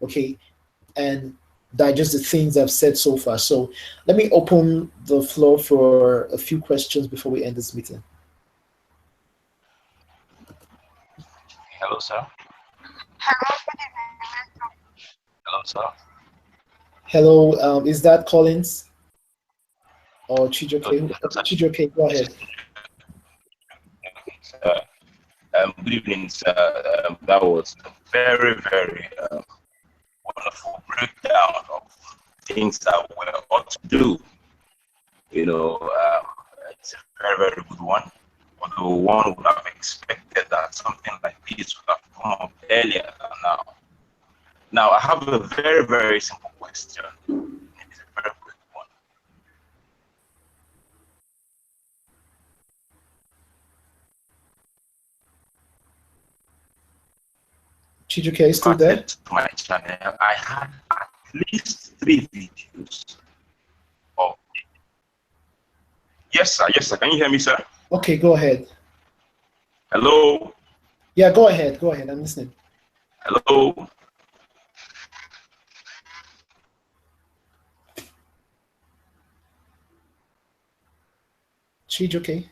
okay, and digest the things I've said so far. So let me open the floor for a few questions before we end this meeting. Hello, sir. Hello, sir. Hello, is that Collins or Chijoke? Chijoke, go ahead. Good evening, sir. That was a very, very wonderful breakdown of things that we ought to do. You know, it's a very, very good one. Although one would have expected that something like this would have come up earlier than now. Now, I have a very, very simple question. It's a very quick one. Chijoke, are you still there? To my channel, I had at least 3 videos. Oh, yes, sir. Yes, sir. Can you hear me, sir? Okay, go ahead. Hello. Yeah, go ahead. Go ahead. I'm listening. Hello. Chijoke.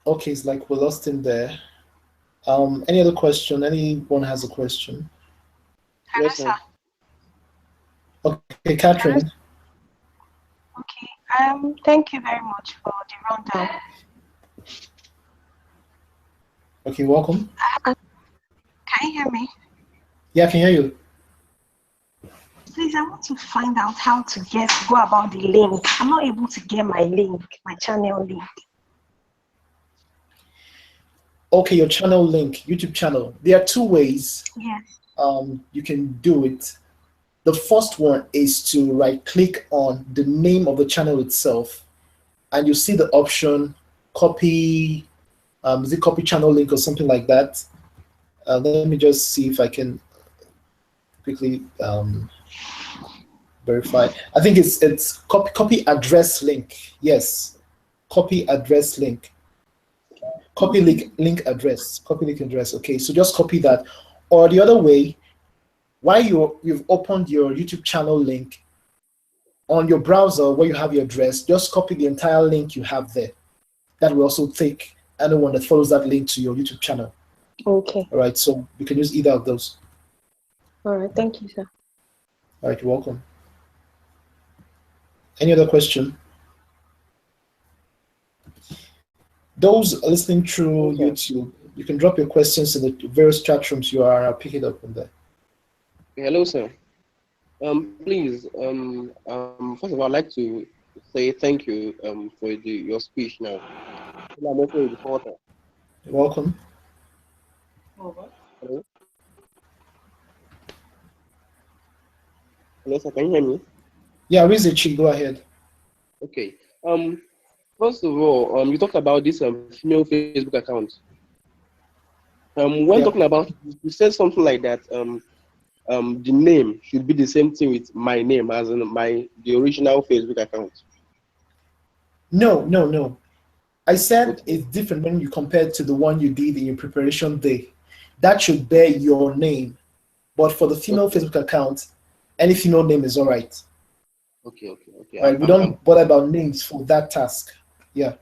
Okay, it's like we lost him there. Any other question? Anyone has a question? Hello, sir. Okay, Catherine. Okay. Thank you very much for the rundown. Okay, welcome. Can you hear me? Yeah, I can hear you. Please, I want to find out how to go about the link. I'm not able to get my link, my channel link. Okay, your channel link, YouTube channel. There are 2 ways. Yes. You can do it. The first one is to right-click on the name of the channel itself, and you see the option copy. Is it copy channel link or something like that? Let me just see if I can quickly verify. I think it's copy address link. Yes, copy address link. Copy link address. Copy link address. Okay, so just copy that. Or the other way, while you've opened your YouTube channel link on your browser where you have your address, just copy the entire link you have there. That will also take anyone that follows that link to your YouTube channel. Okay. All right, so you can use either of those. All right, thank you, sir. All right, you're welcome. Any other question? Those listening through YouTube, you can drop your questions in the various chat rooms you are. I'll pick it up from there. Hello, sir. Please, first of all, I'd like to say thank you for your speech now. I'm also a reporter. You're welcome. Hello? Hello, sir, can you hear me? Yeah, Rizichi, go ahead. Okay. First of all, you talked about this female Facebook account. When talking about, you said something like that. The name should be the same thing with my name as in the original Facebook account. No. I said it's different when you compare to the one you did in your preparation day. That should bear your name. But for the female Facebook account, any female name is all right. Okay. All right, we don't bother about names for that task. Yeah.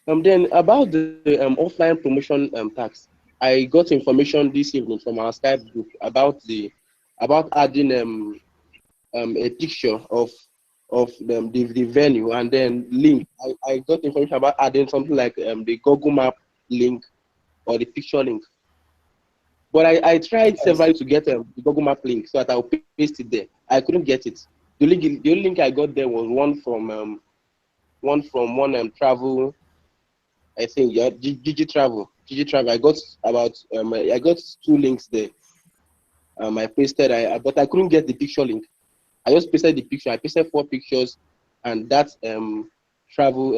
Then about the offline promotion tax, I got information this evening from our Skype group about adding a picture of the venue, and then link. I got information about adding something like the Google Map link or the picture link. But I tried several to get the Google Map link so that I'll paste it there. I couldn't get it. The only link I got there was one from travel. I think, yeah, Gigi Travel. I got about I got 2 links there. I pasted, but I couldn't get the picture link. I just pasted the picture. I pasted 4 pictures, and that's Gigi Travel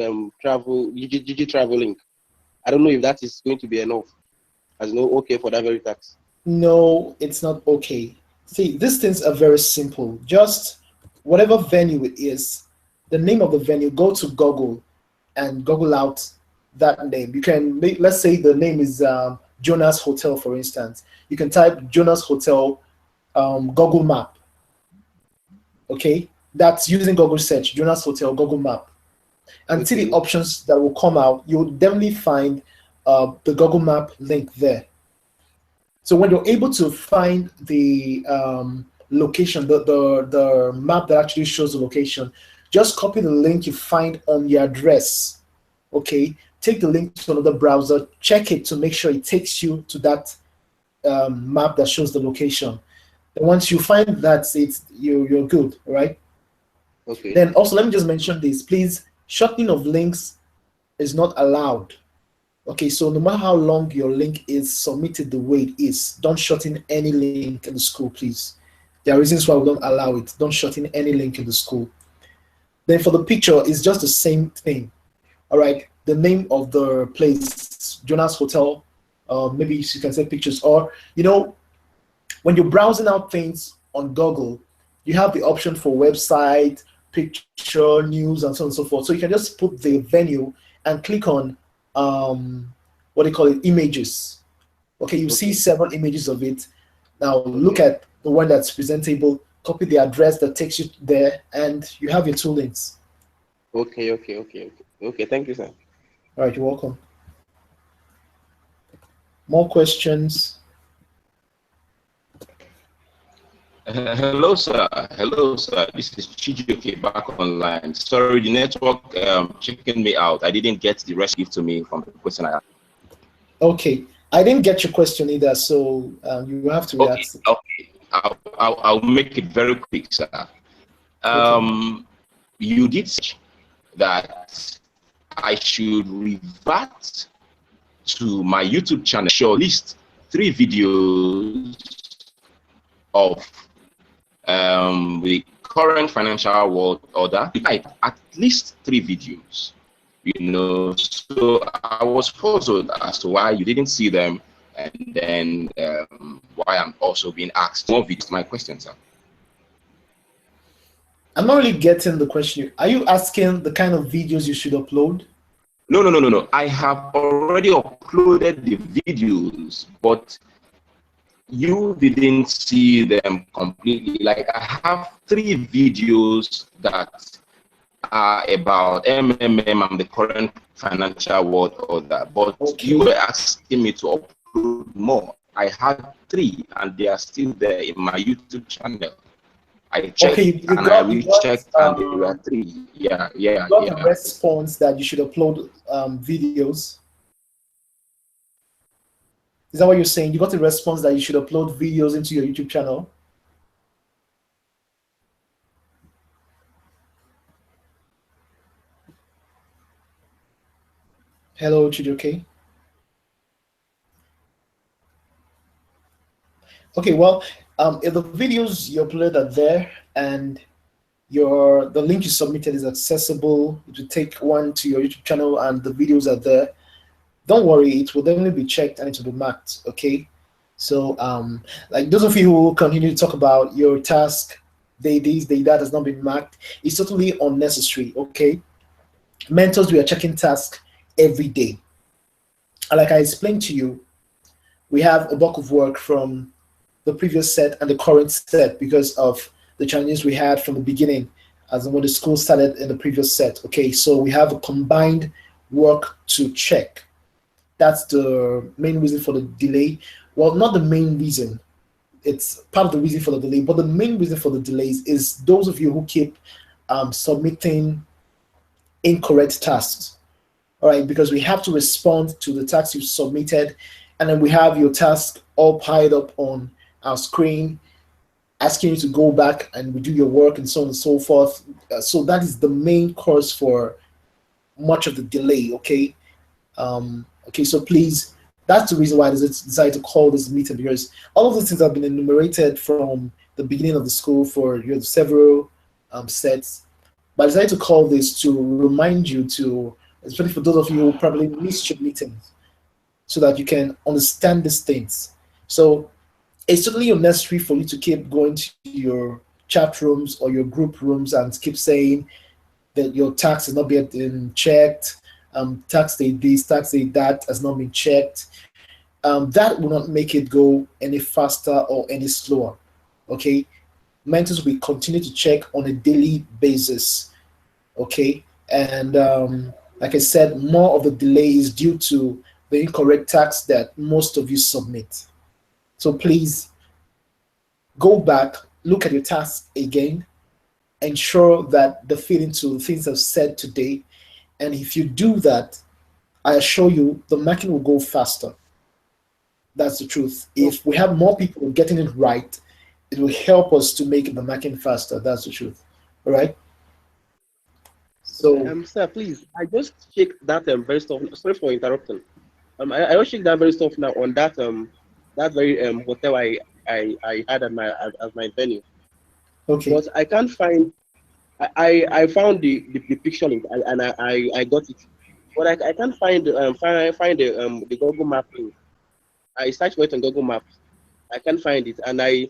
link. I don't know if that is going to be enough. As no okay for that very tax. No, it's not okay. See, these things are very simple. Just whatever venue it is, the name of the venue, go to Google and Google out that name. You can make, let's say the name is Jonas Hotel, for instance. You can type Jonas Hotel Google Map. Okay, that's using Google search, Jonas Hotel Google Map. And see the options that will come out. You'll definitely find the Google Map link there. So when you're able to find the location, the map that actually shows the location, just copy the link you find on your address. Okay, take the link to another browser, check it to make sure it takes you to that map that shows the location. And once you find that, you're good, right? Okay. Then also let me just mention this, please. Shortening of links is not allowed. Okay, so no matter how long your link is submitted the way it is, don't shorten any link in the school, please. There are reasons why we don't allow it. Don't shorten any link in the school. Then for the picture, it's just the same thing. All right, the name of the place, Jonas Hotel, maybe you can say pictures, or, you know, when you're browsing out things on Google, you have the option for website, picture, news, and so on and so forth. So you can just put the venue and click on what they call it, images. Okay, you see several images of it. Now look at the one that's presentable, copy the address that takes you there, and you have your 2 links. Okay. Thank you, sir. All right, you're welcome. More questions? Hello, sir. This is Chijioke back online. Sorry, the network checking me out. I didn't get the rest given to me from the question I asked. Okay, I didn't get your question either, so you have to react. Okay. I'll make it very quick, sir. You did say that I should revert to my YouTube channel, show at least 3 videos of the current financial world order, at least 3 videos, you know. So I was puzzled as to why you didn't see them, and then why I'm also being asked more videos. My question, sir. I'm not really getting the question. Are you asking the kind of videos you should upload? No. I have already uploaded the videos, but you didn't see them completely. Like, I have 3 videos that are about MMM and the current financial world order, but you were asking me to upload more. I had 3, and they are still there in my YouTube channel. I checked and I rechecked, and there were 3. Yeah. You got a response that you should upload videos. Is that what you're saying? You got a response that you should upload videos into your YouTube channel? Hello, Chijoke. Okay, well, if the videos you uploaded are there and the link you submitted is accessible, it will take one to your YouTube channel and the videos are there, don't worry, it will definitely be checked and it will be marked. Okay, so like those of you who continue to talk about your task, day that has not been marked, it's totally unnecessary. Okay, mentors, we are checking tasks every day, and like I explained to you, we have a bulk of work from the previous set and the current set because of the challenges we had from the beginning as when the school started in the previous set. Okay, so we have a combined work to check. That's the main reason for the delay. Well, not the main reason. It's part of the reason for the delay, but the main reason for the delays is those of you who keep submitting incorrect tasks. All right, because we have to respond to the task you've submitted, and then we have your task all piled up on our screen, asking you to go back and redo your work and so on and so forth. So that is the main cause for much of the delay. Okay, okay. So please, that's the reason why I decided to call this meeting, because all of these things have been enumerated from the beginning of the school for your several sets. But I decided to call this to remind you to, especially for those of you who probably missed your meetings, so that you can understand these things. So it's totally unnecessary for you to keep going to your chat rooms or your group rooms and keep saying that your tax is not being checked, tax day this, tax day that has not been checked. That will not make it go any faster or any slower. Okay, mentors will continue to check on a daily basis. Okay, and like I said, more of the delay is due to the incorrect tax that most of you submit. So please go back, look at your task again, ensure that the fit into things I've said today. And if you do that, I assure you the marking will go faster. That's the truth. If we have more people getting it right, it will help us to make the marking faster. That's the truth. All right. So, Sir, please, I just checked that very stuff. Sorry for interrupting. I just checked that very stuff now on that that very hotel I had at my venue. okay. But I can't find. I found the picture link and I got it, but I can't find the Google Map link. I searched for it on Google Maps. I can't find it, and I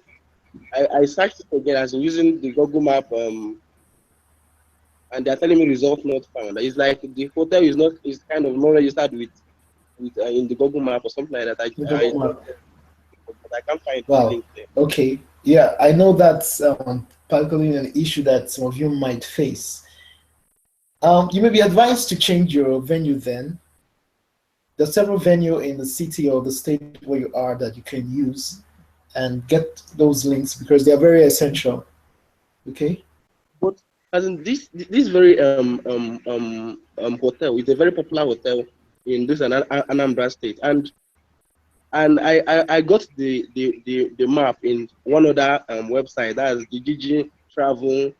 searched it again as in using the Google Map and they're telling me results not found. It's like the hotel is kind of not registered with in the Google Map or something like that. But I can't find the Wow. link there. Okay. Yeah, I know that's particularly an issue that some of you might face. You may be advised to change your venue then. There's several venues in the city or the state where you are that you can use and get those links because they are very essential. Okay? But as in this very hotel is a very popular hotel in this Anambra state, and I got the map in one other website, that's the GG Travel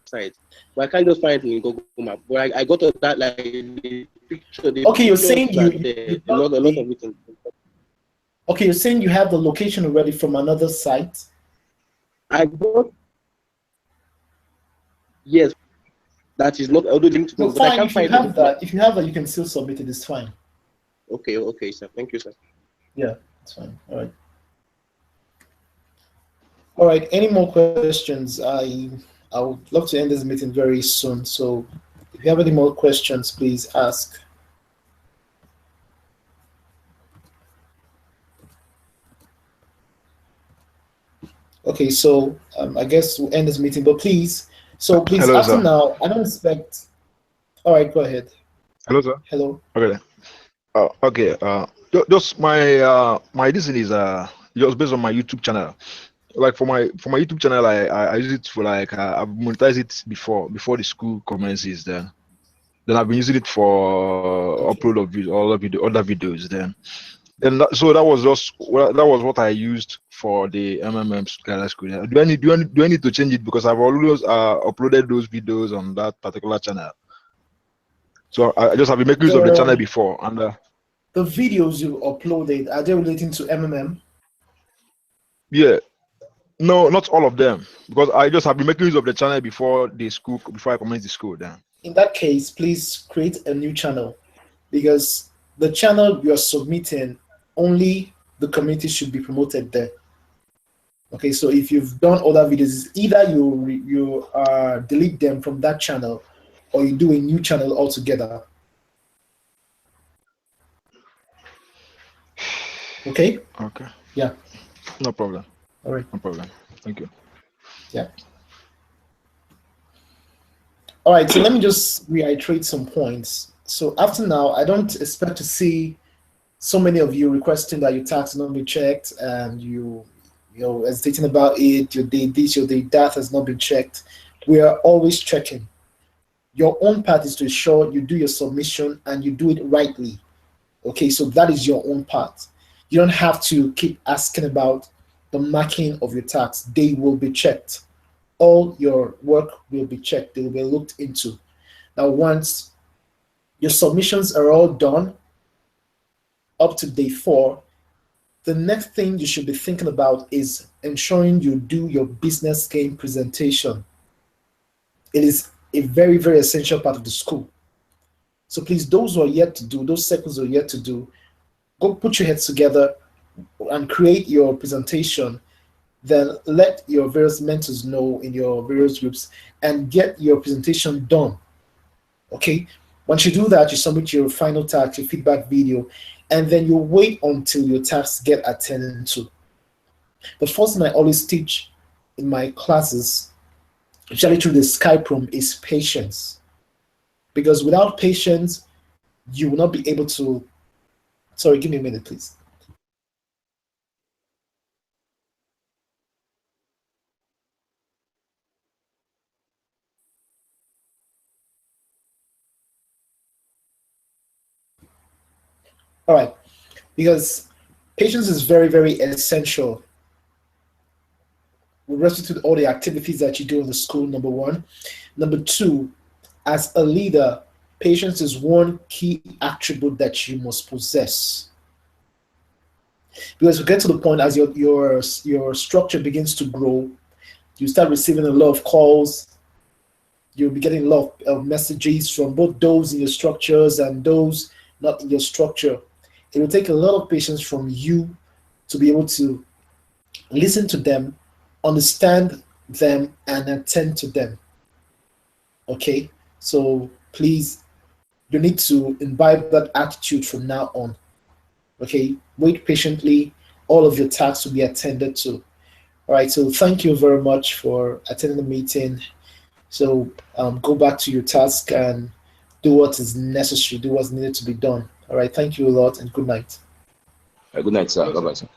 site, but I can't just find it in Google Map. But I got that like the picture. Okay, you're saying a got lot of it. Okay, you're saying you have the location already from another site? I got, yes, that is not audio linked to No, Google, but I fine. can't If you find have it. that, you can still submit it. It's fine. Okay, sir. Thank you, sir. Yeah, it's fine. All right. All right. Any more questions? I would love to end this meeting very soon. So if you have any more questions, please ask. Okay, so I guess we'll end this meeting, but please, Hello, after sir. now, I don't expect. All right, go ahead. Hello, sir. Hello. Okay. Okay. Just my this thing is just based on my YouTube channel. Like for my YouTube channel, I use it for like I've monetized it before the school commences. Then I've been using it for upload of other videos. So that was what I used for the MMM Guider'S school. Do I need to change it because I've always uploaded those videos on that particular channel? So I just have been making use of the channel before, and the videos you uploaded, are they relating to MMM? yeah, no, not all of them, because I just have been making use of the channel before I commence the school. Then In that case, please create a new channel, because the channel you're submitting, only the community should be promoted there. Okay, so if you've done other videos, either you delete them from that channel, or you do a new channel altogether. Okay? okay, Yeah. no problem. All right. No problem. Thank you. Yeah. All right, so let me just reiterate some points. So after now, I don't expect to see so many of you requesting that your tax not be checked, and you know, hesitating about it. Your day this, your day that has not been checked. We are always checking. Your own part is to ensure you do your submission and you do it rightly. Okay, so that is your own part. You don't have to keep asking about the marking of your tax. They will be checked. All your work will be checked. They will be looked into. Now, once your submissions are all done up to day 4, the next thing you should be thinking about is ensuring you do your business game presentation. It is a very, very essential part of the school. So please, those who are yet to do, those seconds who are yet to do, go put your heads together and create your presentation. Then let your various mentors know in your various groups and get your presentation done. Okay? Once you do that, you submit your final task, your feedback video, and then you wait until your tasks get attended to. The first thing I always teach in my classes, especially through the Skype room, is patience. Because without patience, you will not be able to. Sorry, give me a minute, please. All right, because patience is very, very essential with respect to all the activities that you do in the school, number one. Number two, as a leader, patience is one key attribute that you must possess. Because we get to the point as your structure begins to grow, you start receiving a lot of calls, you'll be getting a lot of messages from both those in your structures and those not in your structure. It will take a lot of patience from you to be able to listen to them, understand them, and attend to them. Okay? So please, you need to imbibe that attitude from now on. Okay? Wait patiently. All of your tasks will be attended to. All right, so thank you very much for attending the meeting. So go back to your task and do what is necessary, do what's needed to be done. All right, thank you a lot and good night. Good night, sir. Bye bye, sir.